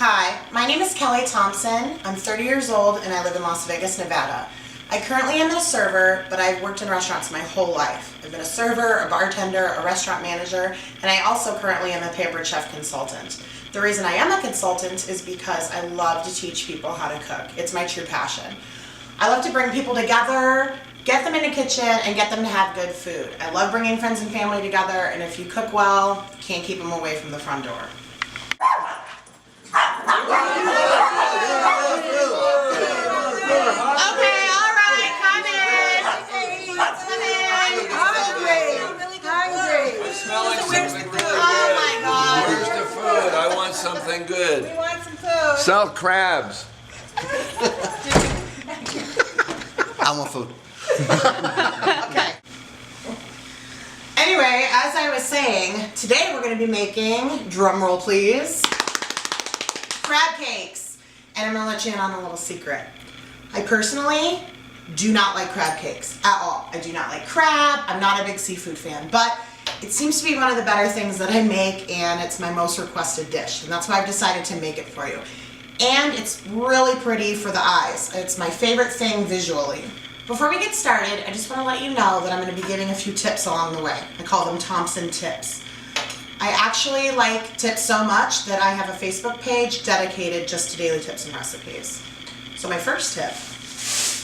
Hi, my name is Kelly Thompson. I'm 30 years old and I live in Las Vegas, Nevada. I currently am a server, but I've worked in restaurants my whole life. I've been a server, a bartender, a restaurant manager, and I also currently am a pampered chef consultant. The reason I am a consultant is because I love to teach people how to cook. It's my true passion. I love to bring people together, get them in the kitchen, and get them to have good food. I love bringing friends and family together, and if you cook well, you can't keep them away from the front door. Something good. We want some food. Salt crabs. I want food. Okay. Anyway, as I was saying, today we're going to be making, drum roll please, crab cakes. And I'm going to let you in on a little secret. I personally do not like crab cakes at all. I do not like crab. I'm not a big seafood fan, but it seems to be one of the better things that I make, and it's my most requested dish, and that's why I've decided to make it for you. And it's really pretty for the eyes. It's my favorite thing visually. Before we get started, I just want to let you know that I'm going to be giving a few tips along the way. I call them Thompson tips. I actually like tips so much that I have a Facebook page dedicated just to daily tips and recipes. So my first tip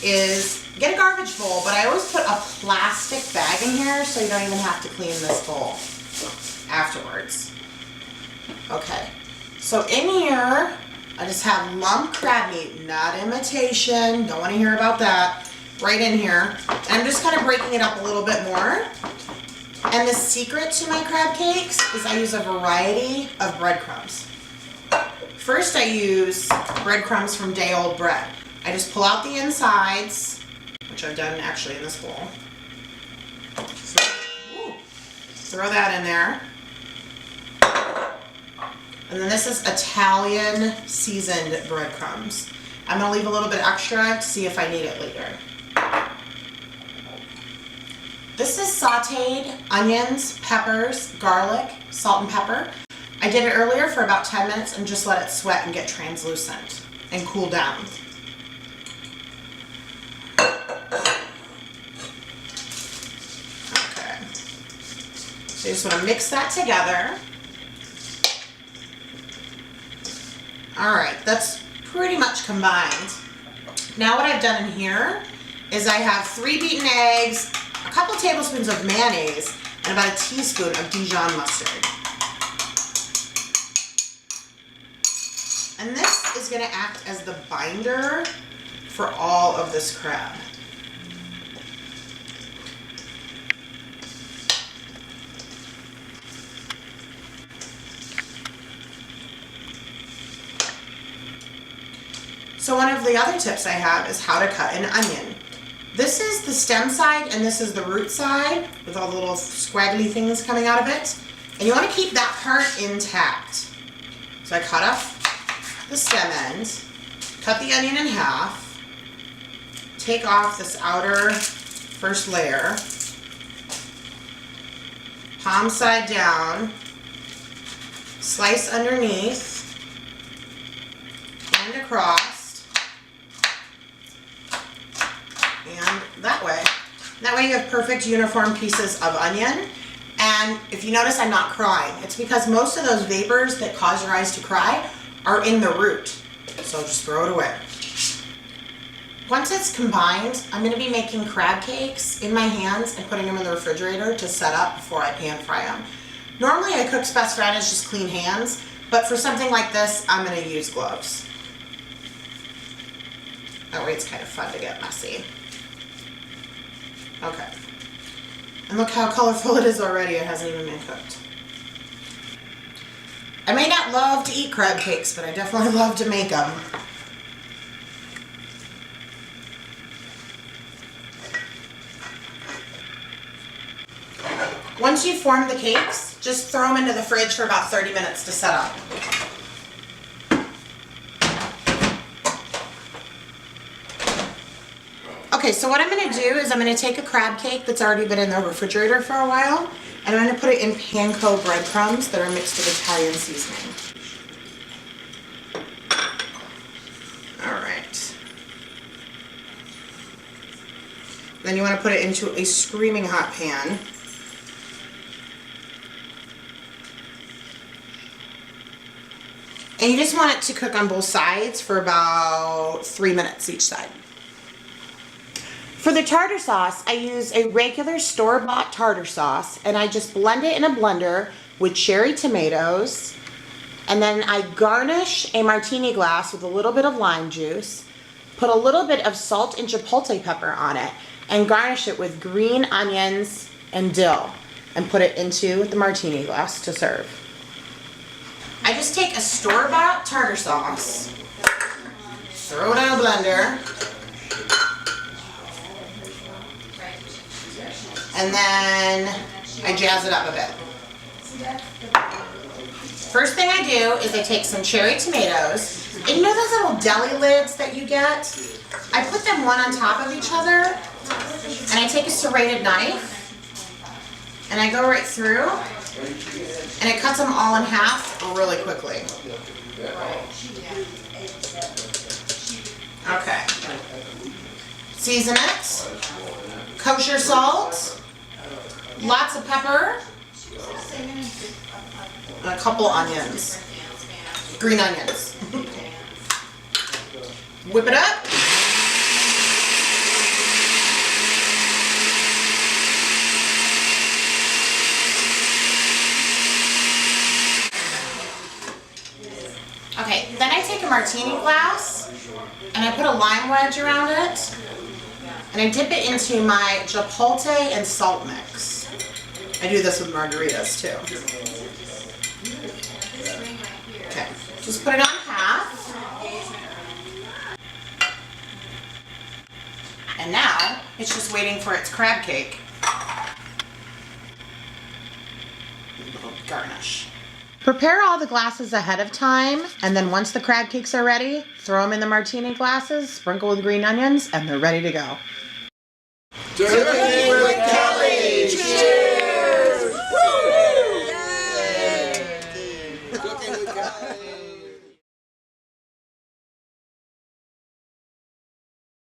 is get a garbage bowl, but I always put a plastic bag in here so you don't even have to clean this bowl afterwards. Okay, so in here I just have lump crab meat, not imitation, don't want to hear about that, right in here. And I'm just kind of breaking it up a little bit more. And the secret to my crab cakes is I use a variety of breadcrumbs. First I use breadcrumbs from day old bread. I just pull out the insides, which I've done actually in this bowl. So, throw that in there. And then this is Italian seasoned breadcrumbs. I'm going to leave a little bit extra to see if I need it later. This is sauteed onions, peppers, garlic, salt and pepper. I did it earlier for about 10 minutes and just let it sweat and get translucent and cool down. So you just want to mix that together. Alright, that's pretty much combined. Now what I've done in here is I have 3 beaten eggs, a couple tablespoons of mayonnaise, and about a teaspoon of Dijon mustard. And this is going to act as the binder for all of this crab. So one of the other tips I have is how to cut an onion. This is the stem side and this is the root side with all the little squaggly things coming out of it. And you want to keep that part intact. So I cut off the stem end, cut the onion in half, take off this outer first layer, palm side down, slice underneath and across. And that way. That way you have perfect uniform pieces of onion. And if you notice I'm not crying, it's because most of those vapors that cause your eyes to cry are in the root. So just throw it away. Once it's combined, I'm going to be making crab cakes in my hands and putting them in the refrigerator to set up before I pan fry them. Normally a cook's best friend is just clean hands, but for something like this, I'm going to use gloves. That way it's kind of fun to get messy. Okay. And look how colorful it is already. It hasn't even been cooked. I may not love to eat crab cakes, but I definitely love to make them. Once you form the cakes, just throw them into the fridge for about 30 minutes to set up. Okay, so what I'm going to do is I'm going to take a crab cake that's already been in the refrigerator for a while, and I'm going to put it in panko breadcrumbs that are mixed with Italian seasoning. Then you want to put it into a screaming hot pan. And you just want it to cook on both sides for about 3 minutes each side. For the tartar sauce, I use a regular store-bought tartar sauce, and I just blend it in a blender with cherry tomatoes, and then I garnish a martini glass with a little bit of lime juice, put a little bit of salt and chipotle pepper on it, and garnish it with green onions and dill, and put it into the martini glass to serve. I just take a store-bought tartar sauce, throw it in a blender, and then I jazz it up a bit. First thing I do is I take some cherry tomatoes, and you know those little deli lids that you get? I put them one on top of each other, and I take a serrated knife, and I go right through, and it cuts them all in half really quickly. Okay. Season it. Kosher salt. Lots of pepper. And a couple onions. Green onions. Whip it up. Okay, then I take a martini glass and I put a lime wedge around it and I dip it into my chipotle and salt mix. I do this with margaritas too. Okay, just put it on half. And now it's just waiting for its crab cake. A little garnish. Prepare all the glasses ahead of time, and then once the crab cakes are ready, throw them in the martini glasses, sprinkle with green onions, and they're ready to go.